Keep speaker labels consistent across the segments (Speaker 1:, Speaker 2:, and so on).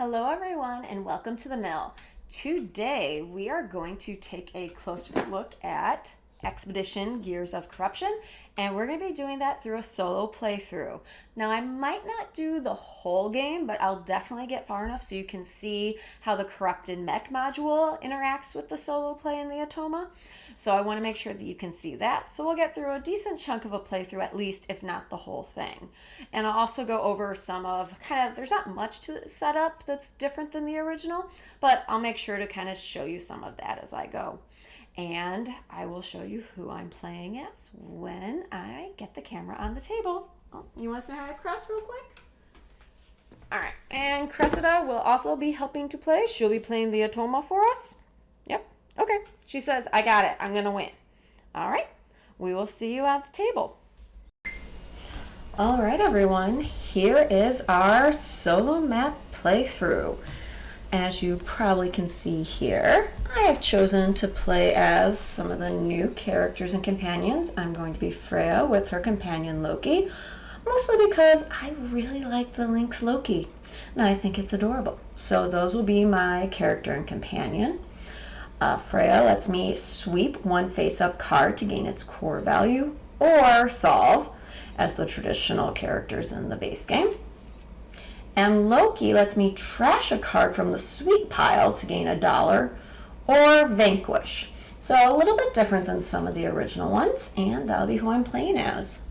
Speaker 1: Hello everyone and welcome to the mill. Today we are going to take a closer look at Expedition Gears of Corruption, and we're going to be doing that through a solo playthrough. Now I might not do the whole game, but I'll definitely get far enough so you can see how the Corrupted Mech module interacts with the solo play in the Automa. So I want to make sure that you can see that. So we'll get through a decent chunk of a playthrough at least, if not the whole thing. And I'll also go over some of there's not much to set up that's different than the original, but I'll make sure to kind of show you some of that as I go. And I will show you who I'm playing as when I get the camera on the table. Oh, you want to say hi to Cress real quick? All right, and Cressida will also be helping to play. She'll be playing the Automa for us. Yep, okay. She says, I got it, I'm gonna win. All right, we will see you at the table. All right, everyone, here is our solo map playthrough. As you probably can see here, I have chosen to play as some of the new characters and companions. I'm going to be Freya with her companion Loki, mostly because I really like the Lynx Loki, and I think it's adorable. So those will be my character and companion. Freya lets me sweep one face-up card to gain its core value, or solve, as the traditional characters in the base game. And Loki lets me trash a card from the sweep pile to gain $1, or vanquish. So a little bit different than some of the original ones, and that'll be who I'm playing as.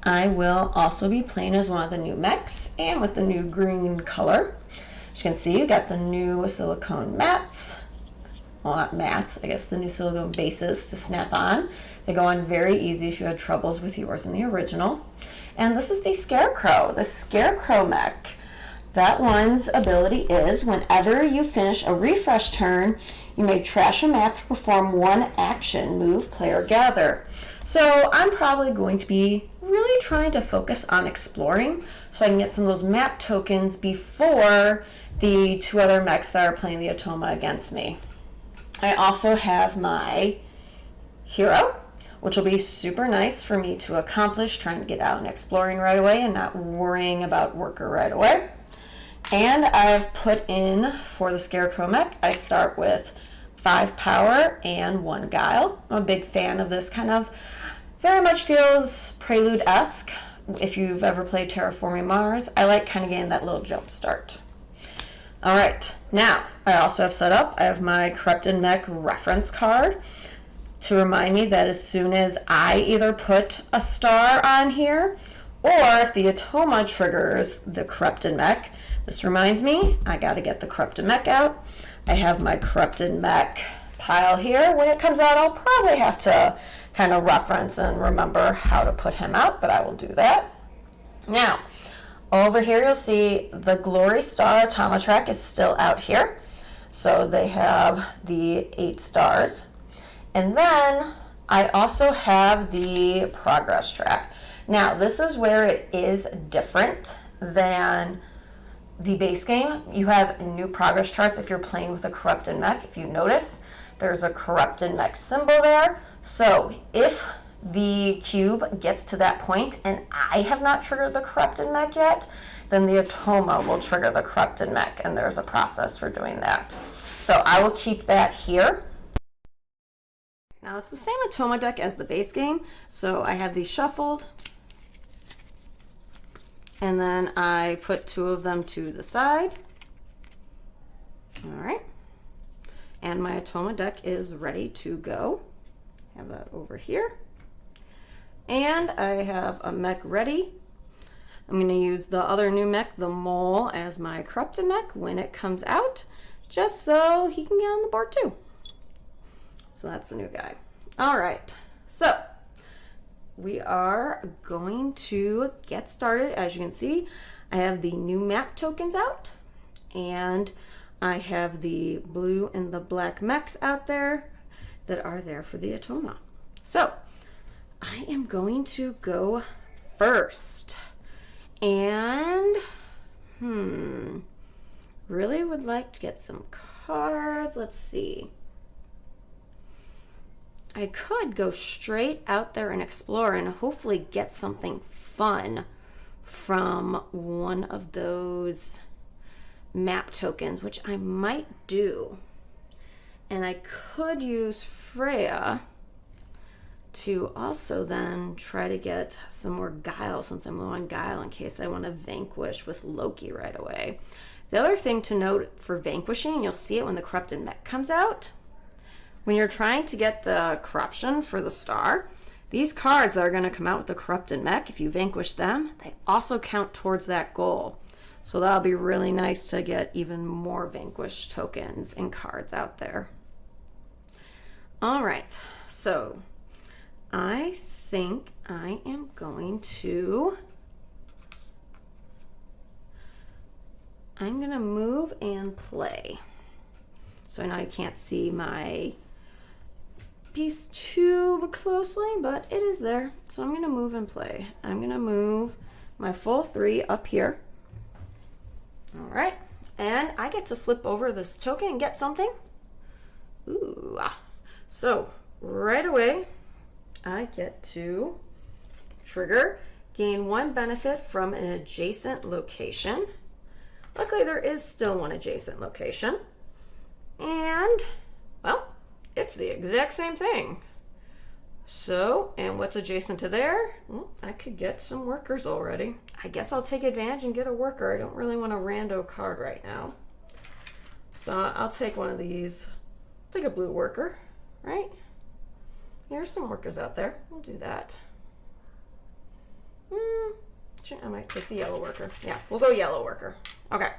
Speaker 1: I will also be playing as one of the new mechs, and with the new green color. As you can see, you got the new silicone mats. Well, not mats, I guess the new silicone bases to snap on. They go on very easy if you had troubles with yours in the original. And this is the Scarecrow mech. That one's ability is whenever you finish a refresh turn, you may trash a map to perform one action, move, play, or gather. So I'm probably going to be really trying to focus on exploring so I can get some of those map tokens before the two other mechs that are playing the Automa against me. I also have my hero, which will be super nice for me to accomplish, trying to get out and exploring right away and not worrying about worker right away. And I've put in, for the Scarecrow mech, I start with 5 power and 1 guile. I'm a big fan of this, kind of very much feels Prelude-esque. If you've ever played Terraforming Mars, I like kind of getting that little jump start. All right, now I also have set up, I have my Corrupted Mech reference card to remind me that as soon as I either put a star on here, or if the Automa triggers the Corrupted Mech, this reminds me, I gotta get the Corrupted Mech out. I have my Corrupted Mech pile here. When it comes out, I'll probably have to kind of reference and remember how to put him out, but I will do that. Now, over here you'll see the Glory Star Automa track is still out here. So they have the 8 stars. And then I also have the progress track. Now this is where it is different than the base game. You have new progress charts if you're playing with a Corrupted Mech. If you notice, there's a Corrupted Mech symbol there. So if the cube gets to that point and I have not triggered the Corrupted Mech yet, then the Automa will trigger the Corrupted Mech, and there's a process for doing that. So I will keep that here. Now it's the same Automa deck as the base game, so I have these shuffled, and then I put 2 of them to the side. All right, and my Automa deck is ready to go. Have that over here. And I have a mech ready. I'm going to use the other new mech, the Mole, as my Corrupted Mech when it comes out, just so he can get on the board too. So that's the new guy. All right, so we are going to get started. As you can see, I have the new map tokens out, and I have the blue and the black mechs out there that are there for the Automa. So I am going to go first, and really would like to get some cards. Let's see. I could go straight out there and explore and hopefully get something fun from one of those map tokens, which I might do. And I could use Freya to also then try to get some more guile, since I'm low on guile, in case I want to vanquish with Loki right away. The other thing to note for vanquishing, you'll see it when the Corrupted Mech comes out. When you're trying to get the corruption for the star, these cards that are going to come out with the Corrupted Mech, if you vanquish them, they also count towards that goal. So that'll be really nice to get even more vanquish tokens and cards out there. All right, so I think I am going to move and play. So I know you can't see my piece too closely, but it is there. So I'm going to move and play. I'm going to move my full 3 up here. All right, and I get to flip over this token and get something. Ooh, so right away, I get to trigger, gain 1 benefit from an adjacent location. Luckily, there is still one adjacent location. And, well, it's the exact same thing. So, and what's adjacent to there? Well, I could get some workers already. I guess I'll take advantage and get a worker. I don't really want a rando card right now. So I'll take one of these. Take a blue worker, right? There's some workers out there. We'll do that. I might take the yellow worker. Yeah, we'll go yellow worker. Okay.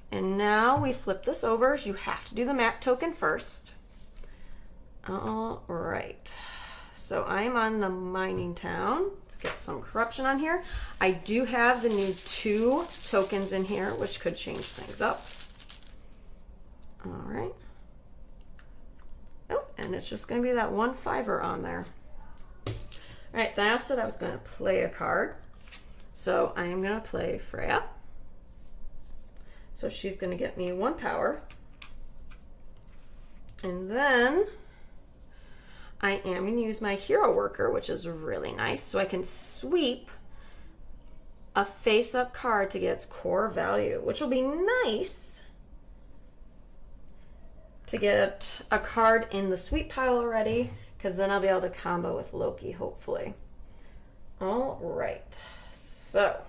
Speaker 1: And now we flip this over. So you have to do the map token first. All right. So I'm on the mining town. Let's get some corruption on here. I do have the new 2 tokens in here, which could change things up. All right. Oh, and it's just going to be that 1 5er on there. All right, then I said I was going to play a card. So I am going to play Freya. So she's going to get me 1 power. And then I am going to use my hero worker, which is really nice. So I can sweep a face-up card to get its core value, which will be nice to get a card in the sweep pile already, because then I'll be able to combo with Loki, hopefully. All right. So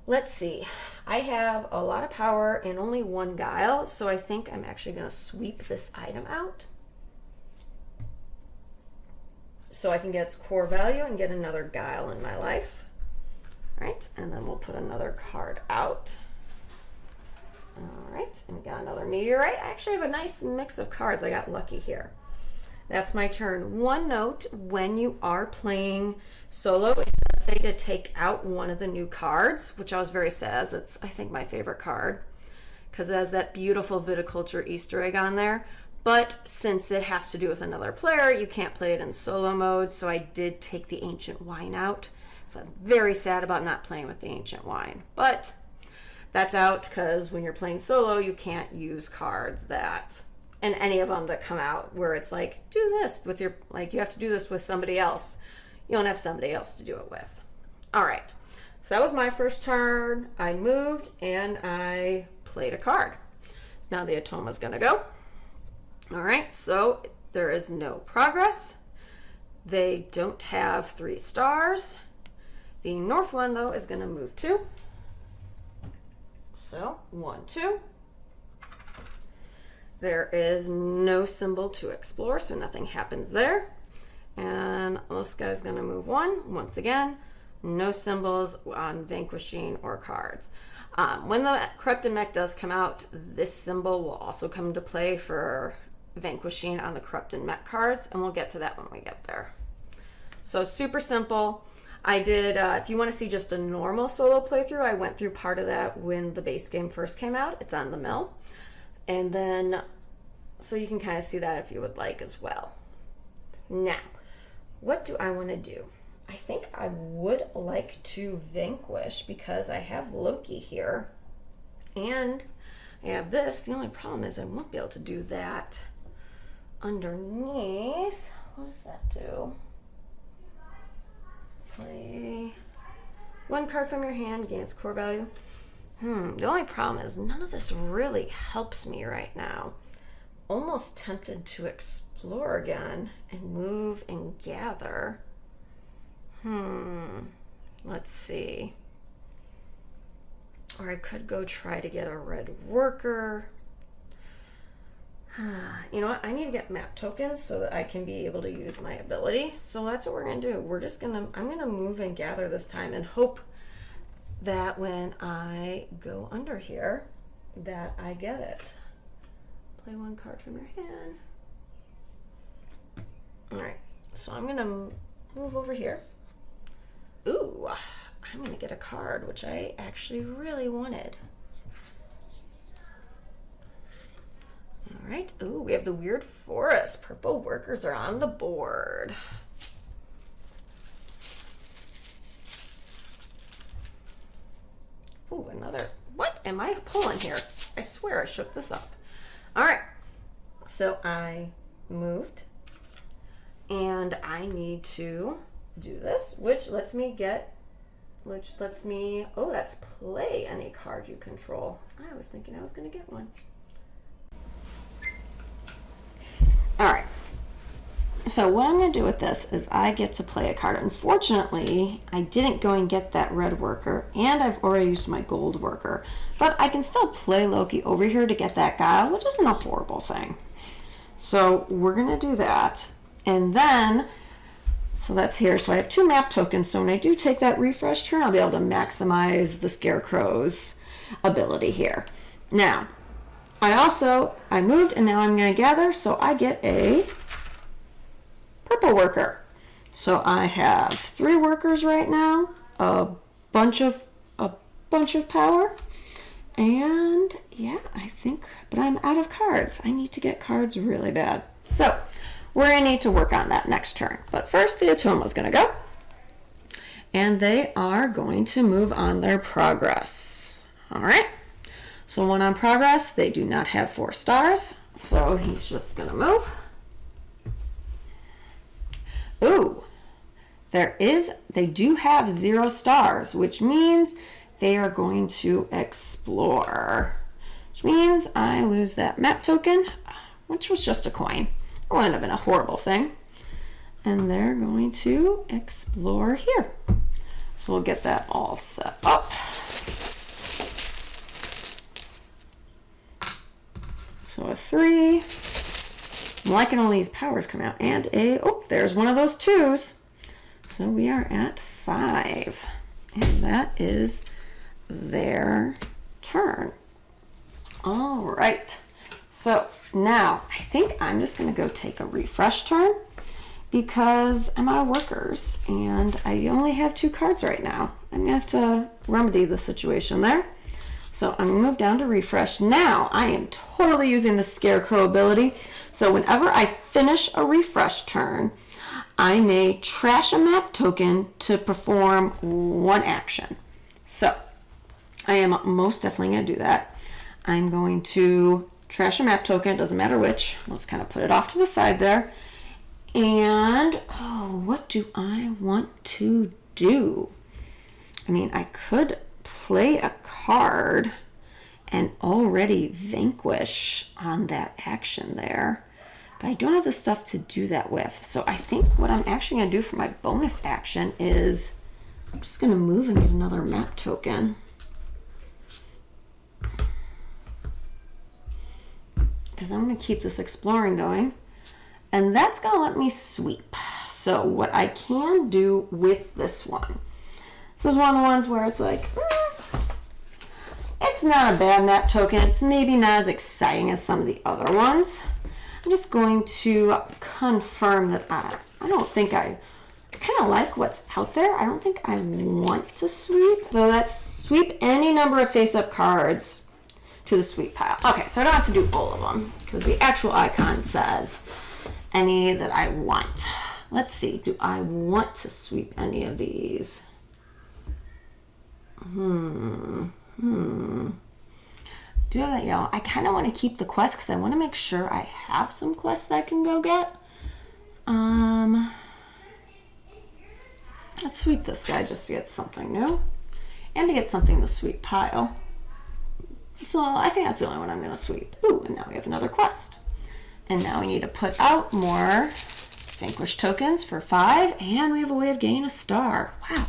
Speaker 1: let's see. I have a lot of power and only 1 guile, so I think I'm actually going to sweep this item out so I can get its core value and get another guile in my life. All right, and then we'll put another card out. All right, and we got another meteorite. I actually have a nice mix of cards. I got lucky here. That's my turn. One note, when you are playing solo, it does say to take out one of the new cards, which I was very sad. It's, I think, my favorite card because it has that beautiful viticulture Easter egg on there. But since it has to do with another player, you can't play it in solo mode, so I did take the Ancient Wine out. So I'm very sad about not playing with the Ancient Wine. But that's out because when you're playing solo, you can't use cards that, and any of them that come out where it's like, do this with your, like you have to do this with somebody else. You don't have somebody else to do it with. All right. So that was my first turn. I moved and I played a card. So now the Atoma's going to go. All right, so there is no progress. They don't have 3 stars. The north one, though, is going to move 2. So 1, 2. There is no symbol to explore, so nothing happens there. And this guy's going to move 1. Once again, no symbols on vanquishing or cards. When the Corrupted Mech does come out, this symbol will also come into play for vanquishing on the Corrupted Mech cards, and we'll get to that when we get there. So super simple. I did, if you want to see just a normal solo playthrough, I went through part of that when the base game first came out. It's on the mill. And then, so you can kind of see that if you would like as well. Now, what do I want to do? I think I would like to vanquish because I have Loki here. And I have this. The only problem is I won't be able to do that underneath. What does that do? Play 1 card from your hand, gains core value. The only problem is none of this really helps me right now. Almost tempted to explore again and move and gather. Let's see. Or I could go try to get a red worker. You know what? I need to get map tokens so that I can be able to use my ability. So that's what we're going to do. I'm going to move and gather this time and hope that when I go under here that I get it. Play one card from your hand. All right, so I'm going to move over here. Ooh, I'm going to get a card, which I actually really wanted. All right. Ooh, we have the weird forest. Purple workers are on the board. Ooh, another. What am I pulling here? I swear I shook this up. All right. So I moved, and I need to do this, which lets me, oh, that's play any card you control. I was thinking I was going to get one. All right, so what I'm going to do with this is I get to play a card. Unfortunately, I didn't go and get that red worker, and I've already used my gold worker, but I can still play Loki over here to get that guile, which isn't a horrible thing. So we're going to do that, and then, so that's here. So I have 2 map tokens, so when I do take that refresh turn, I'll be able to maximize the Scarecrow's ability here. Now, I moved, and now I'm going to gather, so I get a purple worker. So I have 3 workers right now, a bunch of power, and yeah, I think, but I'm out of cards. I need to get cards really bad. So we're going to need to work on that next turn. But first, the Atoma's going to go, and they are going to move on their progress. All right. So one on progress, they do not have 4 stars, so he's just going to move. Ooh, they do have 0 stars, which means they are going to explore, which means I lose that map token, which was just a coin. It wouldn't have been a horrible thing. And they're going to explore here. So we'll get that all set up. So a 3. I'm liking all these powers come out. And there's one of those 2s. So we are at 5. And that is their turn. All right. So now I think I'm just going to go take a refresh turn because I'm out of workers and I only have 2 cards right now. I'm going to have to remedy the situation there. So I'm going to move down to refresh. Now I am totally using the Scarecrow ability. So whenever I finish a refresh turn, I may trash a map token to perform 1 action. So I am most definitely going to do that. I'm going to trash a map token, doesn't matter which. I'll just kind of put it off to the side there. And, what do I want to do? I mean, I could play a card and already vanquish on that action there, but I don't have the stuff to do that with. So I think what I'm actually going to do for my bonus action is I'm just going to move and get another map token. Because I'm going to keep this exploring going. And that's going to let me sweep. So what I can do with this one. This is one of the ones where it's like, it's not a bad map token. It's maybe not as exciting as some of the other ones. I'm just going to confirm that I don't think I kind of like what's out there. I don't think I want to sweep. Though that's sweep any number of face-up cards to the sweep pile. Okay, so I don't have to do all of them because the actual icon says any that I want. Let's see, do I want to sweep any of these? Do I have that yellow? I kind of want to keep the quest because I want to make sure I have some quests that I can go get. Let's sweep this guy just to get something new and to get something to sweep pile. So I think that's the only one I'm going to sweep. Ooh, and now we have another quest. And now we need to put out more Vanquish tokens for 5, and we have a way of gaining a star. Wow.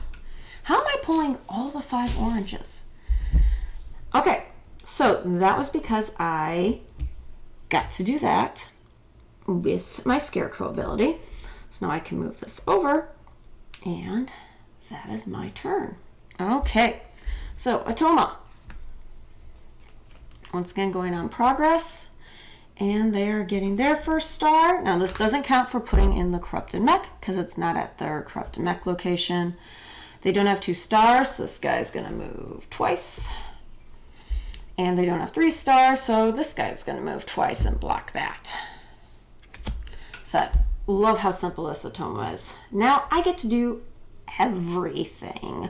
Speaker 1: How am I pulling all the 5 oranges? Okay, so that was because I got to do that with my Scarecrow ability. So now I can move this over, and that is my turn. Okay, so Atoma. Once again, going on progress. And they are getting their first star. Now this doesn't count for putting in the Corrupted Mech because it's not at their Corrupted Mech location. They don't have 2 stars, so this guy's gonna move twice. And they don't have 3 stars, so this guy's gonna move twice and block that. So I love how simple this Atoma is. Now I get to do everything.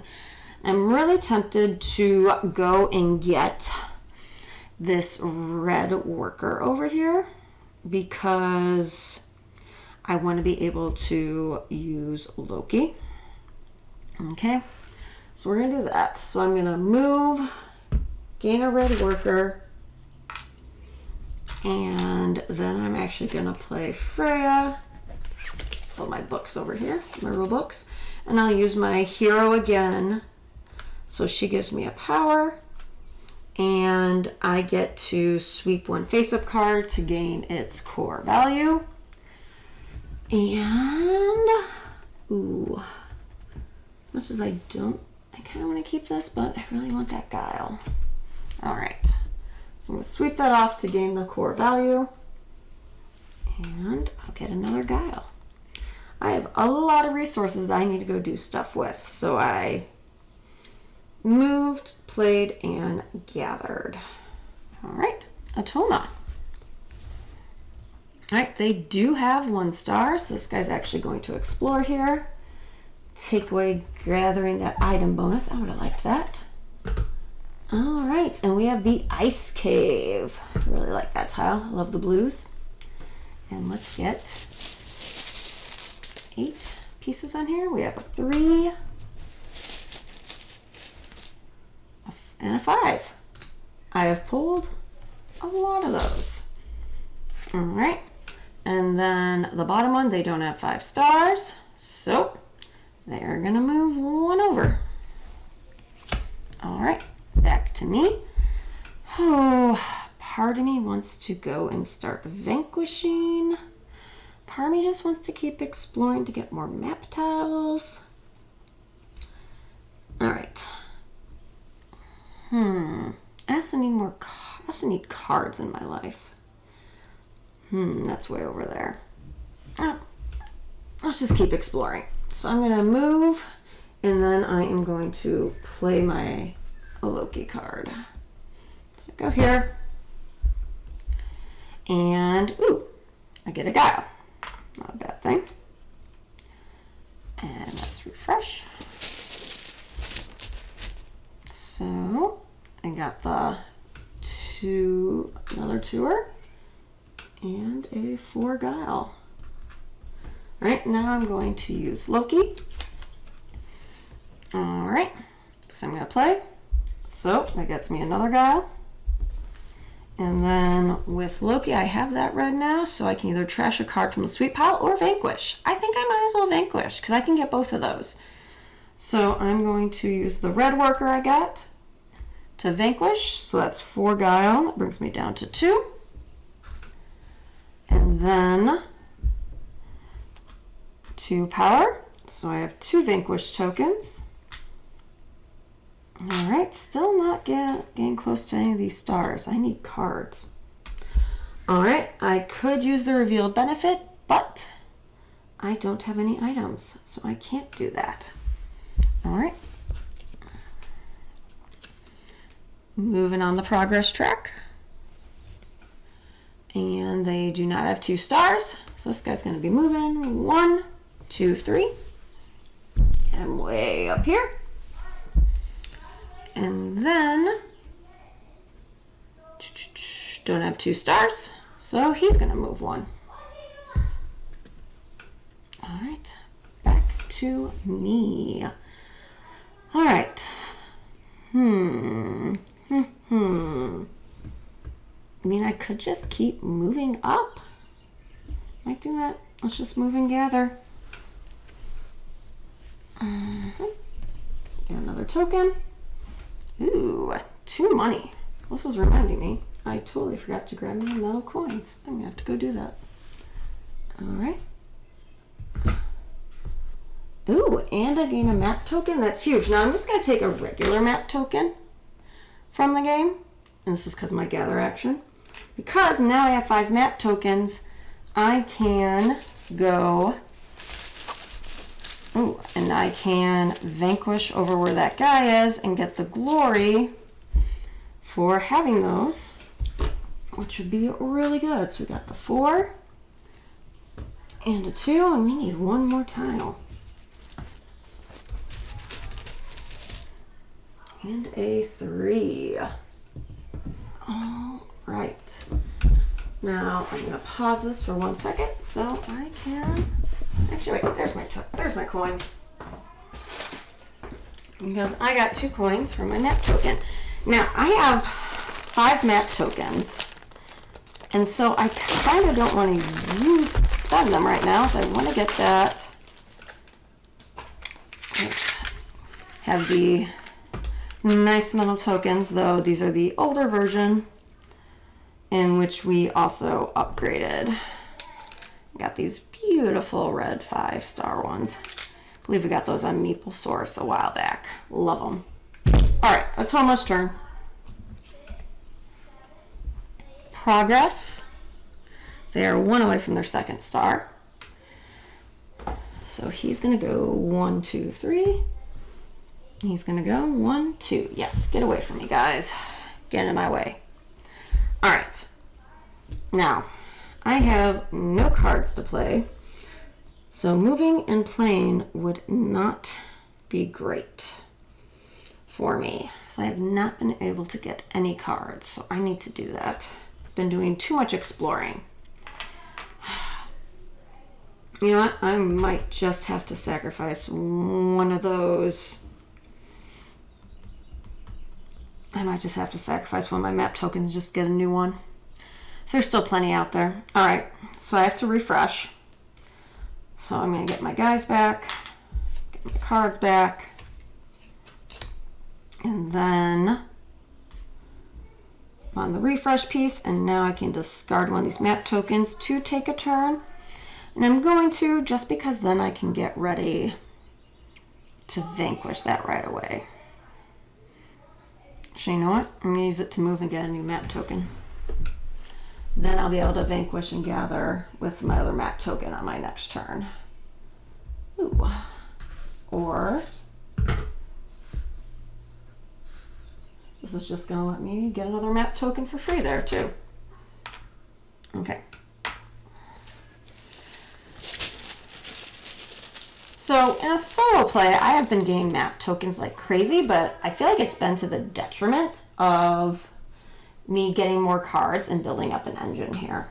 Speaker 1: I'm really tempted to go and get this red worker over here because I want to be able to use Loki. Okay, so we're gonna do that. So I'm gonna move, gain a red worker, and then I'm actually gonna play Freya. Put my books over here, my rule books, and I'll use my hero again. So she gives me a power. And I get to sweep 1 face-up card to gain its core value. And, ooh, as much as I don't, I kind of want to keep this, but I really want that Guile. All right, so I'm going to sweep that off to gain the core value. And I'll get another Guile. I have a lot of resources that I need to go do stuff with, so I moved, played, and gathered. All right, Atoma. All right, they do have 1 star, so this guy's actually going to explore here. Take away gathering that item bonus. I would have liked that. All right, and we have the Ice Cave. I really like that tile. I love the blues. And let's get 8 pieces on here. We have a 3. And a 5. I have pulled a lot of those. All right. And then the bottom one, they don't have 5 stars. So they are going to move 1 over. All right. Back to me. Oh, part of me wants to go and start vanquishing. Part of me just wants to keep exploring to get more map tiles. All right. I also need more. I also need cards in my life. That's way over there. Let's just keep exploring. So I'm gonna move, and then I am going to play my Loki card. So go here, and ooh, I get a Guile. Not a bad thing. And let's refresh. So I got the another tour, and a 4 Guile. All right, now I'm going to use Loki. All right, so I'm gonna play. So that gets me another Guile. And then with Loki, I have that red now, so I can either trash a card from the sweep pile or vanquish. I think I might as well vanquish, because I can get both of those. So I'm going to use the red worker I got to vanquish. So that's 4 Guile. That brings me down to 2. And then 2 power. So I have 2 vanquish tokens. All right, still not getting close to any of these stars. I need cards. All right, I could use the revealed benefit, but I don't have any items, so I can't do that. All right. Moving on the progress track. And they do not have 2 stars, so this guy's going to be moving 1, 2, 3. And I'm way up here. And then don't have 2 stars, so he's gonna move 1. All right, back to me. All right. I mean, I could just keep moving up. Might do that. Let's just move and gather. Get another token. Ooh, 2 money. This is reminding me. I totally forgot to grab my metal coins. I'm gonna have to go do that. All right. Ooh, and I gain a map token. That's huge. Now I'm just gonna take a regular map token from the game. And this is because of my gather action. Because now I have 5 map tokens, I can go, ooh, and I can vanquish over where that guy is and get the glory for having those, which would be really good. So we got the 4 and a 2, and we need 1 more tile. And a 3. All right. Now I'm gonna pause this for 1 second so I can. Actually, wait. There's my coins. Because I got 2 coins for my map token. Now I have 5 map tokens, and so I kind of don't want to spend them right now. So I want to get that. Have the nice metal tokens, though these are the older version, in which we also upgraded. Got these beautiful red 5-star ones. I believe we got those on Meeple Source a while back. Love them. All right, Atoma's turn. Progress. They are 1 away from their 2nd star. So he's gonna go 1, 2, 3. He's gonna go 1, 2. Yes, get away from me, guys. Get in my way. All right. Now, I have no cards to play, so moving and playing would not be great for me. So I have not been able to get any cards, so I need to do that. I've been doing too much exploring. You know what? I might just have to sacrifice one of those. I might just have to sacrifice one of my map tokens and just get a new one. So there's still plenty out there. All right, so I have to refresh. So I'm gonna get my guys back, get my cards back, and then I'm on the refresh piece, and now I can discard one of these map tokens to take a turn. And I'm going to, just because then I can get ready to vanquish that right away. Actually, you know what? I'm gonna use it to move and get a new map token. Then I'll be able to vanquish and gather with my other map token on my next turn. Ooh. Or this is just gonna let me get another map token for free there too. Okay. So in a solo play, I have been getting map tokens like crazy, but I feel like it's been to the detriment of me getting more cards and building up an engine here.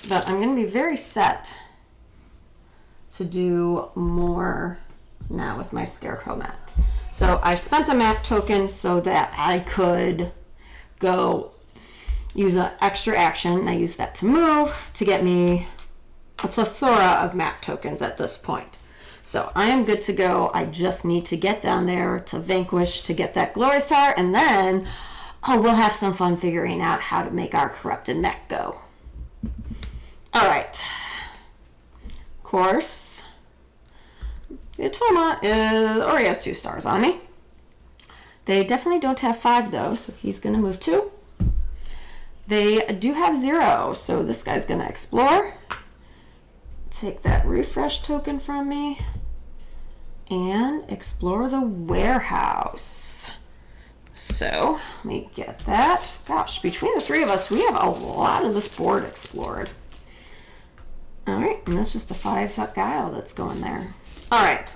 Speaker 1: But I'm going to be very set to do more now with my Scarecrow mech. So I spent a map token so that I could go use an extra action. I used that to move to get me a plethora of map tokens at this point. So I am good to go. I just need to get down there to vanquish to get that glory star, and then we'll have some fun figuring out how to make our corrupted mech go. All right. Of course, the Atoma already has 2 stars on me. They definitely don't have 5 though, so he's gonna move 2. They do have 0, so this guy's gonna explore. Take that refresh token from me and explore the warehouse. So let me get that. Gosh, between the 3 of us, we have a lot of this board explored. All right, and that's just a 5 guile that's going there. All right,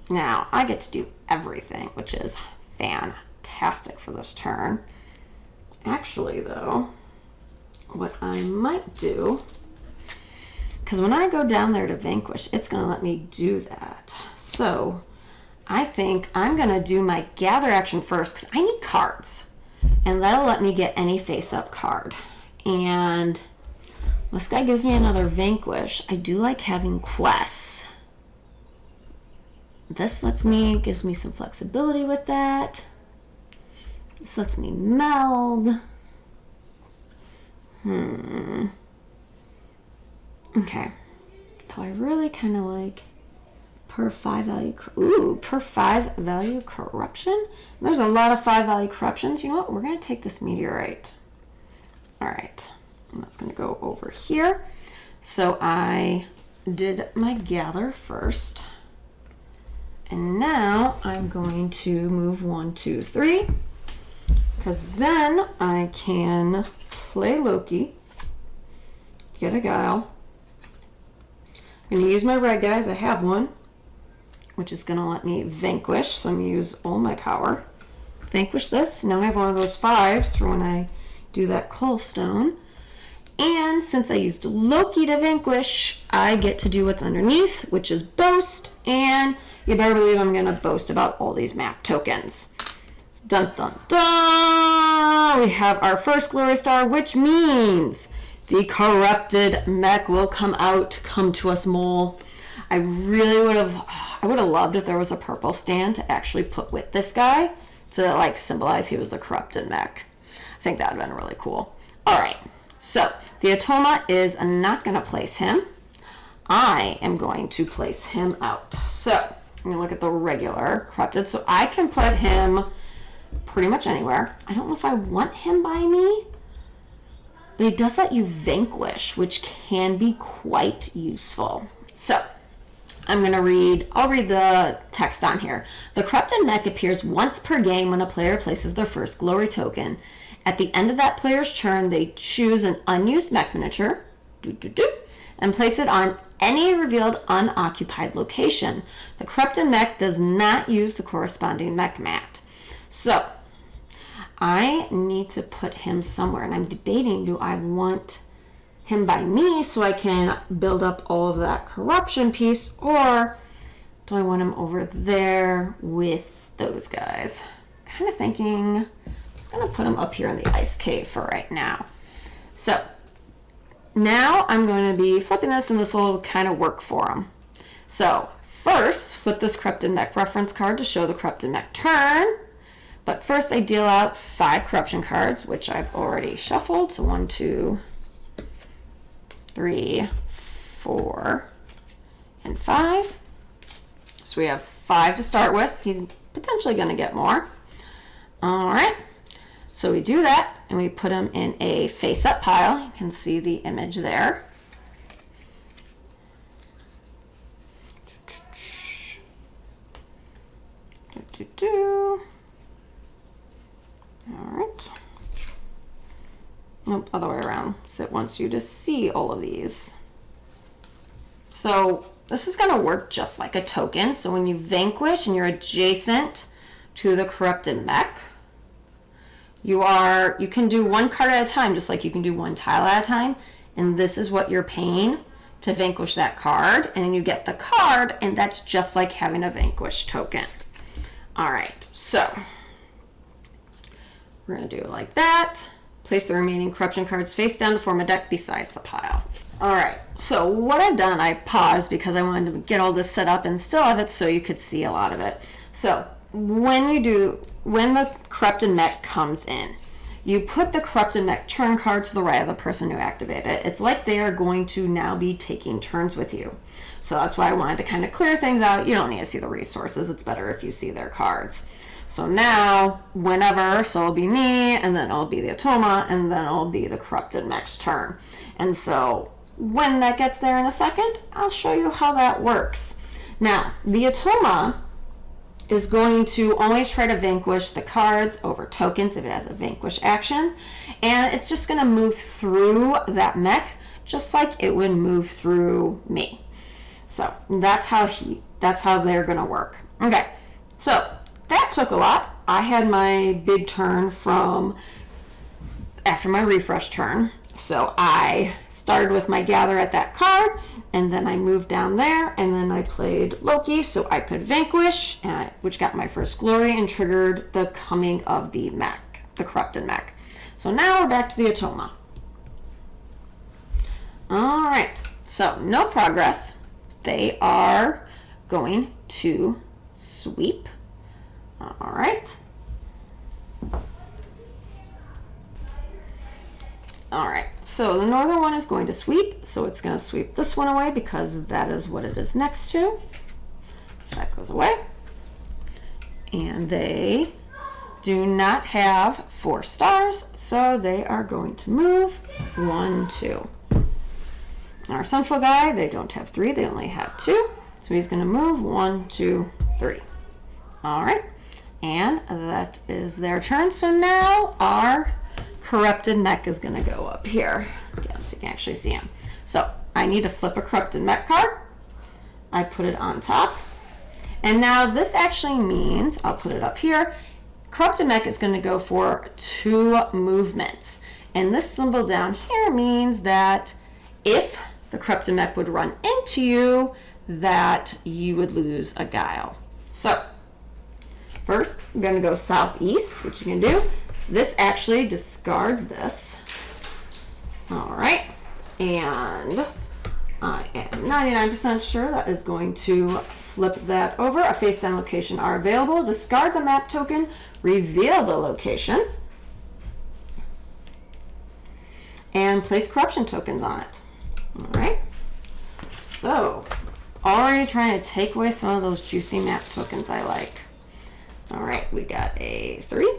Speaker 1: now I get to do everything, which is fantastic for this turn. Actually though, what I might do, because when I go down there to vanquish, it's going to let me do that. So I think I'm going to do my gather action first because I need cards. and that'll let me get any face-up card. And this guy gives me another Vanquish. I do like having quests. This gives me some flexibility with that. This lets me meld. Okay. Though I really kind of like per 5 value. Per 5 value corruption. There's a lot of 5 value corruptions. You know what? We're going to take this meteorite. All right. And that's going to go over here. So I did my gather first. And now I'm going to move 1, 2, 3. Because then I can play Loki. Get a Guile. I'm going to use my red guys. I have one, which is going to let me vanquish. So I'm going to use all my power. Vanquish this. Now I have one of those 5s for when I do that coal stone. And since I used Loki to vanquish, I get to do what's underneath, which is boast. And you better believe I'm going to boast about all these map tokens. Dun dun dun! We have our first glory star, which means the Corrupted Mech will come to us, mole. I would have loved if there was a purple stand to actually put with this guy to like symbolize he was the Corrupted Mech. I think that would have been really cool. All right, so the Atoma is not going to place him. I am going to place him out. So I'm going to look at the regular Corrupted. So I can put him pretty much anywhere. I don't know if I want him by me, but he does let you vanquish, which can be quite useful. So I'll read the text on here. The Corrupted Mech appears once per game when a player places their first glory token. At the end of that player's turn, they choose an unused mech miniature and place it on any revealed unoccupied location. The Corrupted Mech does not use the corresponding mech mat. So I need to put him somewhere, and I'm debating, do I want him by me so I can build up all of that corruption piece, or do I want him over there with those guys? Kind of thinking I'm just going to put him up here in the ice cave for right now. So now I'm going to be flipping this, and this will kind of work for him. So first, flip this Corrupted Mech reference card to show the Corrupted Mech turn. But first I deal out 5 corruption cards, which I've already shuffled. So 1, 2, 3, 4, and 5. So we have 5 to start with. He's potentially going to get more. All right. So we do that, and we put him in a face-up pile. You can see the image there. All right. Nope, other way around. So it wants you to see all of these. So this is going to work just like a token. So when you vanquish and you're adjacent to the Corrupted Mech, you can do 1 card at a time, just like you can do 1 tile at a time. And this is what you're paying to vanquish that card. And then you get the card, and that's just like having a vanquish token. All right, so we're going to do it like that. Place the remaining corruption cards face down to form a deck besides the pile. All right, so what I've done, I paused because I wanted to get all this set up and still have it so you could see a lot of it. So when the Corrupted Mech comes in, you put the Corrupted Mech turn card to the right of the person who activated it. It's like they are going to now be taking turns with you. So that's why I wanted to kind of clear things out. You don't need to see the resources. It's better if you see their cards. So now, whenever, so it'll be me, and then it'll be the Atoma, and then it'll be the Corrupted Mech's turn. And so when that gets there in a second, I'll show you how that works. Now, the Atoma is going to always try to vanquish the cards over tokens if it has a vanquish action. And it's just going to move through that mech just like it would move through me. So that's how they're going to work. Okay, so that took a lot. I had my big turn from after my refresh turn. So I started with my gather at that card, and then I moved down there, and then I played Loki so I could vanquish, which got my first glory and triggered the coming of the mech. the Corrupted Mech. So now we're back to the Atoma. All right, so no progress. They are going to sweep. All right. All right, so the northern one is going to sweep, so it's going to sweep this one away because that is what it is next to. So that goes away. And they do not have 4 stars, so they are going to move 1, 2. Our central guy, they don't have 3, they only have 2. So he's going to move 1, 2, 3. All right, and that is their turn. So now our Corrupted Mech is going to go up here. Again, so you can actually see him. So I need to flip a Corrupted Mech card. I put it on top. And now this actually means, I'll put it up here, Corrupted Mech is going to go for 2 movements. And this symbol down here means that if the Corrupted Mech would run into you, that you would lose a guile. So first, I'm going to go southeast, which you can do. This actually discards this. All right. And I am 99% sure that is going to flip that over. A face down location are available. Discard the map token, reveal the location, and place corruption tokens on it. All right. So already trying to take away some of those juicy map tokens I like. All right, we got a 3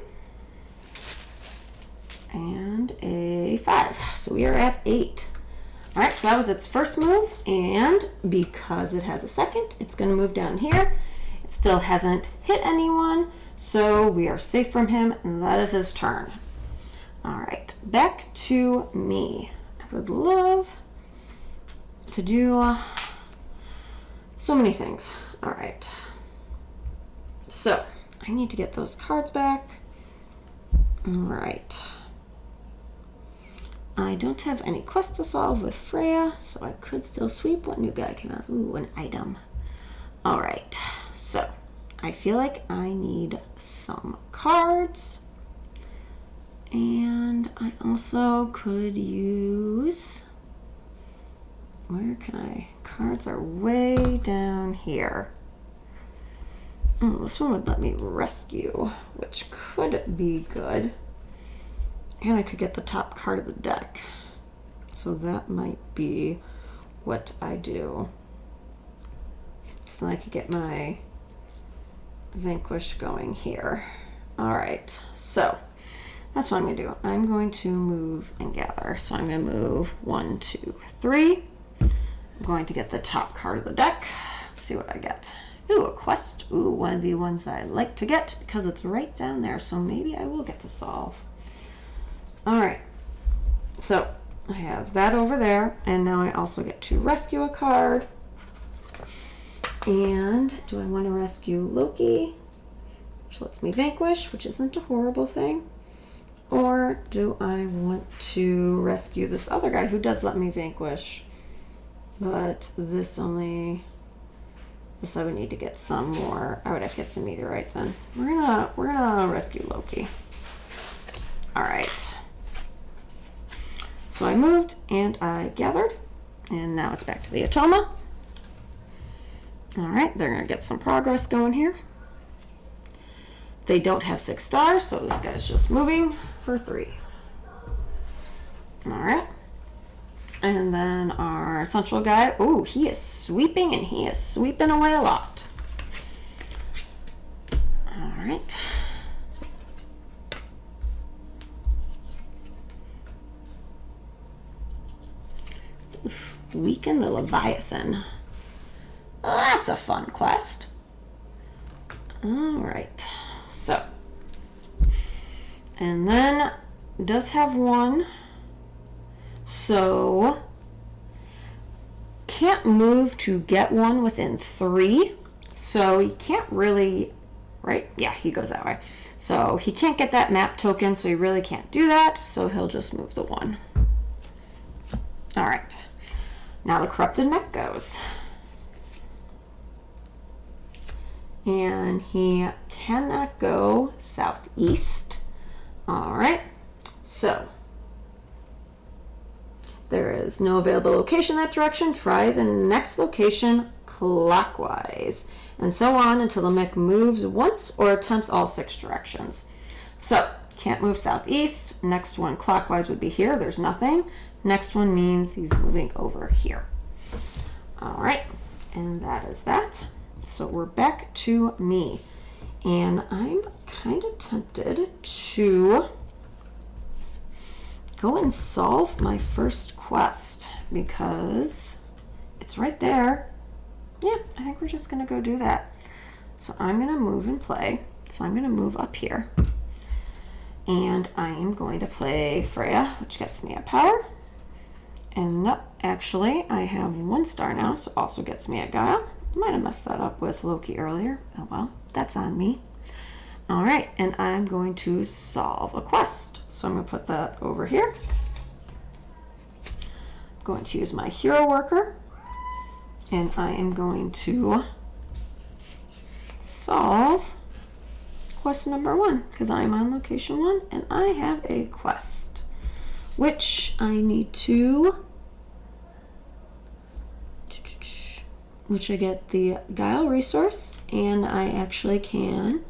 Speaker 1: and a 5. So we are at 8. All right, so that was its first move, and because it has a second, it's going to move down here. It still hasn't hit anyone, so we are safe from him, and that is his turn. All right, back to me. I would love to do so many things. All right, so I need to get those cards back. All right. I don't have any quest to solve with Freya, so I could still sweep. What new guy came out? Ooh, an item. All right, so I feel like I need some cards. And I also could use, where can I? Cards are way down here. This one would let me rescue, which could be good. And I could get the top card of the deck. So that might be what I do. So I could get my Vanquish going here. All right, so that's what I'm gonna do. I'm going to move and gather. So I'm gonna move 1, 2, 3. I'm going to get the top card of the deck. Let's see what I get. Ooh, a quest. Ooh, one of the ones that I like to get because it's right down there. So maybe I will get to solve. All right, so I have that over there, and now I also get to rescue a card. And do I want to rescue Loki, which lets me vanquish, which isn't a horrible thing? Or do I want to rescue this other guy who does let me vanquish, but this I would need to get some more. I would have to get some meteorites in. We're gonna rescue Loki. All right. So I moved and I gathered, and now it's back to the Atoma. All right, they're gonna get some progress going here. They don't have 6 stars, so this guy's just moving for 3. All right. And then our central guy, oh, he is sweeping, and he is sweeping away a lot. All right. Weaken the Leviathan. Oh, that's a fun quest. All right, so, and then it does have 1, so can't move to get 1 within 3, so he can't really, right? Yeah, he goes that way. So he can't get that map token, so he really can't do that, so he'll just move the 1. All right. Now the Corrupted Mech goes. And he cannot go southeast. All right, so there is no available location in that direction. Try the next location clockwise, and so on until the mech moves once or attempts all 6 directions. So, can't move southeast. Next one clockwise would be here. There's nothing. Next one means he's moving over here. All right, and that is that. So we're back to me, and I'm kind of tempted to go and solve my first quest because it's right there. Yeah, I think we're just gonna go do that. So I'm gonna move and play. So I'm gonna move up here, and I am going to play Freya, which gets me a power. And no, actually I have 1 star now, so also gets me a Guile. Might have messed that up with Loki earlier. Oh well, that's on me. All right, and I'm going to solve a quest. So I'm going to put that over here. I'm going to use my hero worker, and I am going to solve quest number 1 because I'm on location 1 and I have a quest, which I need to, which I get the Guile resource, and I actually can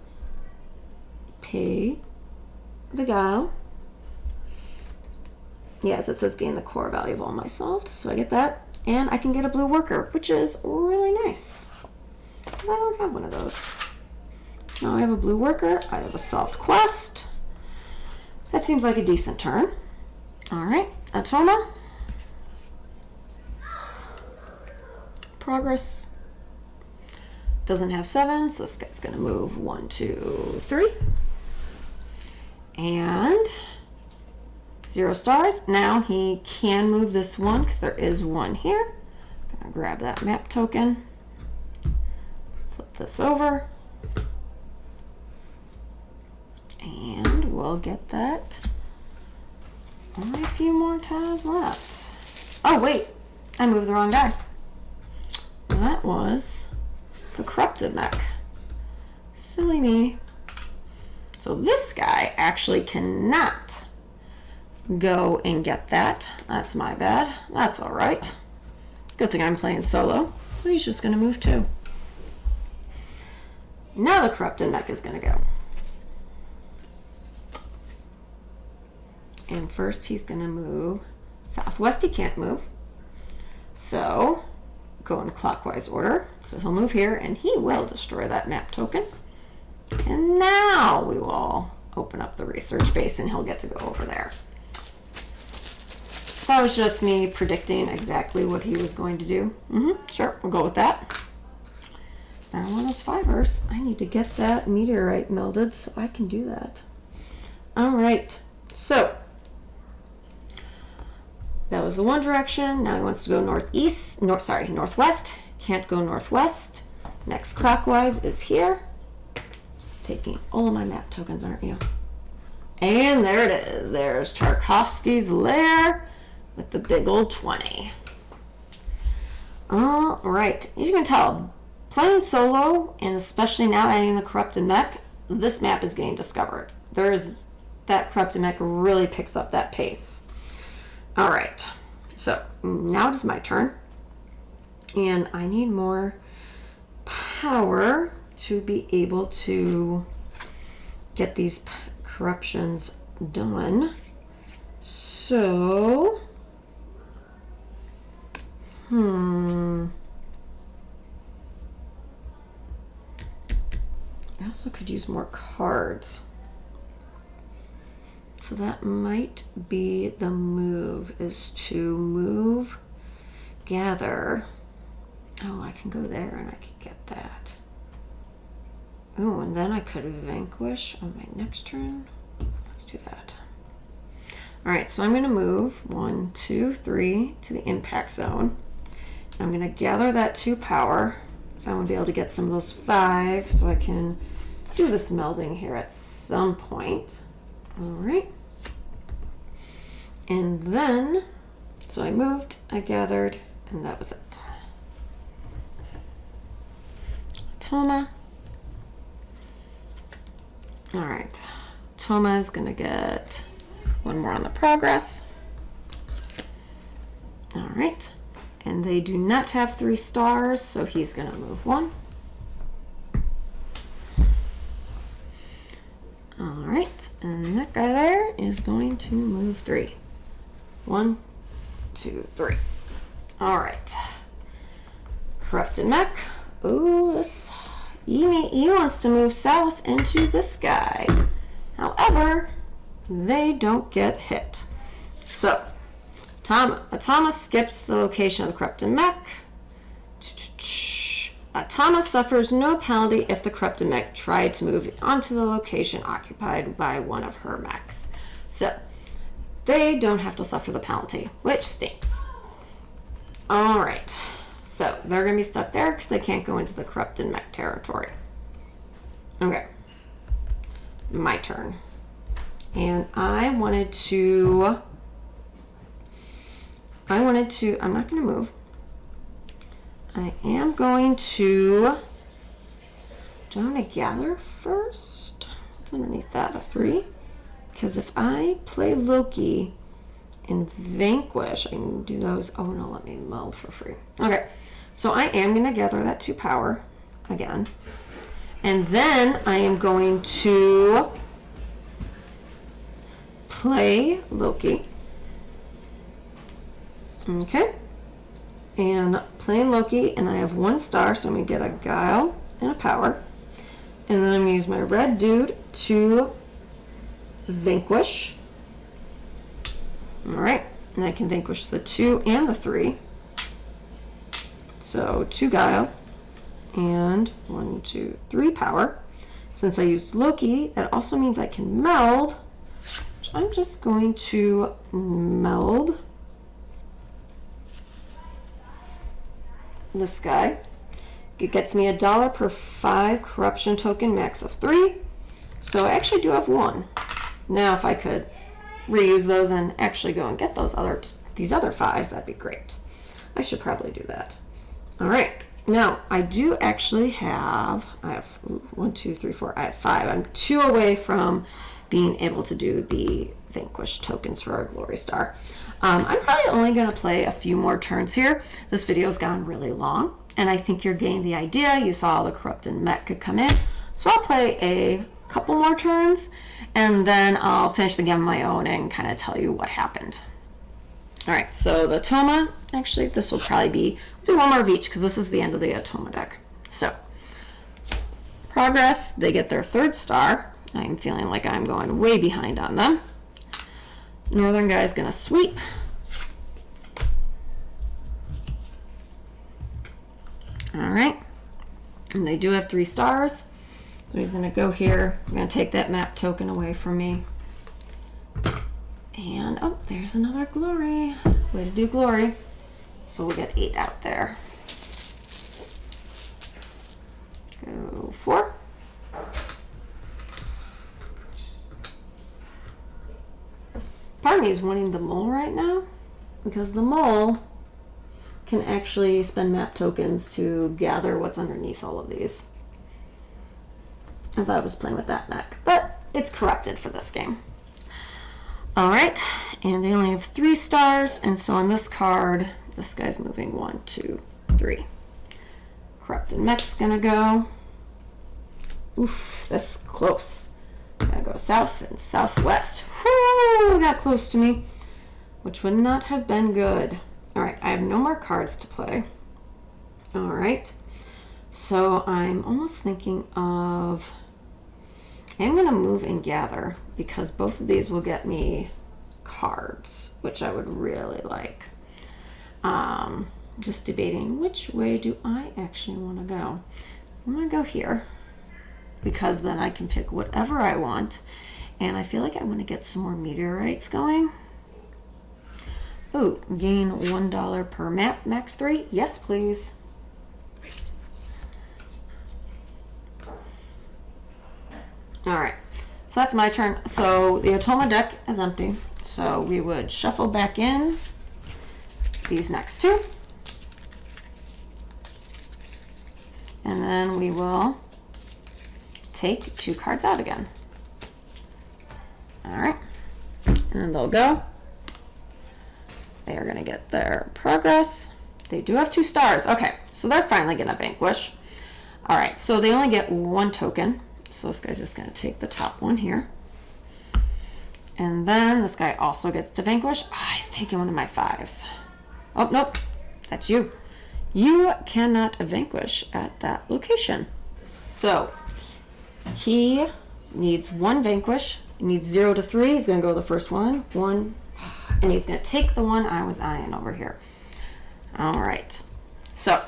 Speaker 1: pay the Guile. Yes, it says gain the core value of all my solved, so I get that, and I can get a blue worker, which is really nice. I don't have one of those. Now I have a blue worker, I have a solved quest. That seems like a decent turn. All right, Atoma. Progress. Doesn't have 7, so this guy's gonna move 1, 2, 3. And 0 stars. Now he can move this 1 because there is 1 here. I'm gonna grab that map token, flip this over, and we'll get that. Only a few more tiles left. Oh wait, I moved the wrong guy. That was the Corrupted Mech. Silly me. So this guy actually cannot go and get that. That's my bad. That's all right. Good thing I'm playing solo. So he's just going to move 2. Now the Corrupted Mech is going to go. And first he's going to move southwest. He can't move. So go in clockwise order. So he'll move here and he will destroy that map token. And now we will open up the research base and he'll get to go over there. That was just me predicting exactly what he was going to do. Sure, we'll go with that. It's not one of those 5ers. I need to get that meteorite melded so I can do that. All right, so that was the one direction. Now he wants to go northwest. Can't go northwest. Next clockwise is here. Just taking all of my map tokens, aren't you? And there it is. There's Tarkovsky's lair with the big old 20. All right, as you can tell, playing solo, and especially now adding the Corrupted Mech, this map is getting discovered. That Corrupted Mech really picks up that pace. All right, so now it is my turn, and I need more power to be able to get these corruptions done. So, I also could use more cards. So that might be the move, is to move, gather. Oh, I can go there and I can get that. Oh, and then I could vanquish on my next turn. Let's do that. All right, so I'm going to move 1, 2, 3 to the impact zone. I'm going to gather that 2 power, so I'm going to be able to get some of those 5, so I can do this melding here at some point. All right. And then, so I moved, I gathered, and that was it. Toma. All right. Toma is going to get one more on the progress. All right. And they do not have 3 stars, so he's going to move 1. All right. And that guy there is going to move 3. 1, 2, 3. All right. Corrupted Mech. Oh, this he wants to move south into this guy. However, they don't get hit. So, Atama skips the location of the Corrupted Mech. Atama suffers no penalty if the Corrupted Mech tried to move onto the location occupied by one of her mechs. So, they don't have to suffer the penalty, which stinks. Alright, so they're going to be stuck there because they can't go into the Corrupted Mech territory. Okay, my turn. And I'm not going to move. I am going to, do I want to gather first? What's underneath that, a 3? Because if I play Loki and Vanquish, I can do those. Oh no, let me meld for free. Okay, so I am going to gather that 2 power again. And then I am going to play Loki. Okay. And playing Loki, and I have 1 star, so I'm going to get a Guile and a Power. And then I'm going to use my red dude to Vanquish. Alright, and I can Vanquish the 2 and the 3. So 2 Guile and 1, 2, 3 Power. Since I used Loki, that also means I can meld, which I'm just going to meld this guy. It gets me $1 per 5 corruption token, max of 3. So I actually do have 1. Now if I could reuse those and actually go and get these other 5s, that'd be great. I should probably do that. All right. Now I do actually have, I have 1, 2, 3, 4, I have 5. I'm 2 away from being able to do the Vanquish tokens for our Glory Star. I'm probably only going to play a few more turns here. This video's gone really long, and I think you're getting the idea. You saw the Corrupted Mech could come in. So I'll play a couple more turns, and then I'll finish the game on my own and kind of tell you what happened. All right, so the Toma, actually, this will probably be, we'll do 1 more of each because this is the end of the Toma deck. So, progress, they get their 3rd star. I'm feeling like I'm going way behind on them. Northern guy's gonna sweep. All right, and they do have 3 stars. So he's gonna go here. I'm gonna take that map token away from me. And, oh, there's another glory. Way to do glory. So we'll get 8 out there. Go 4. Part of me is wanting the mole right now, because the mole can actually spend map tokens to gather what's underneath all of these. If I was playing with that mech, but it's corrupted for this game. All right, and they only have 3 stars, and so on this card, this guy's moving 1, 2, 3. Corrupted Mech's gonna go. Oof, that's close. Gotta go south and southwest. Whoo, got close to me, which would not have been good. All right, I have no more cards to play. All right, so I'm almost thinking of, I'm gonna move and gather because both of these will get me cards, which I would really like. Just debating which way do I actually want to go. I'm gonna go here, because then I can pick whatever I want, and I feel like I want to get some more meteorites going. Ooh, gain $1 per map, max 3. Yes, please. All right, so that's my turn. So the Atoma deck is empty, so we would shuffle back in these next 2, and then we will take 2 cards out again. All right, and then they'll go. They are gonna get their progress. They do have 2 stars. Okay, so they're finally gonna vanquish. All right, so they only get 1 token. So this guy's just gonna take the top one here. And then this guy also gets to vanquish. Ah, he's taking one of my 5s. Oh, nope, that's you. You cannot vanquish at that location. So he needs 1 vanquish. He needs 0 to 3. He's gonna go the first one. 1, and he's gonna take the one I was eyeing over here. All right, so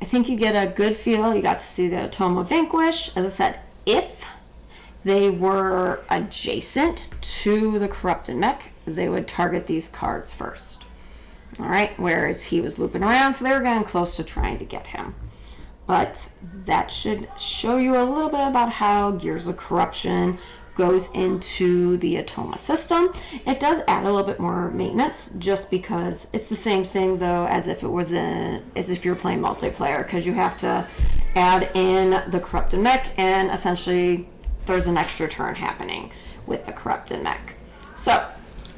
Speaker 1: I think you get a good feel. You got to see the Atoma vanquish. As I said, if they were adjacent to the Corrupted Mech, they would target these cards first. All right, whereas he was looping around, so they were getting close to trying to get him. But that should show you a little bit about how Gears of Corruption goes into the Atoma system. It does add a little bit more maintenance, just because it's the same thing though as if it was as if you're playing multiplayer, because you have to add in the Corrupted Mech, and essentially there's an extra turn happening with the Corrupted Mech. So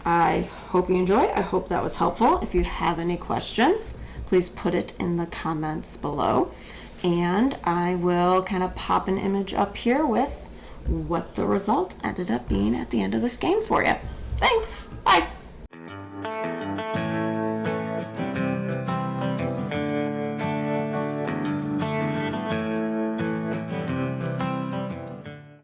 Speaker 1: I hope you enjoyed. I hope that was helpful. If you have any questions, please put it in the comments below, and I will kind of pop an image up here with what the result ended up being at the end of this game for you. Thanks. Bye.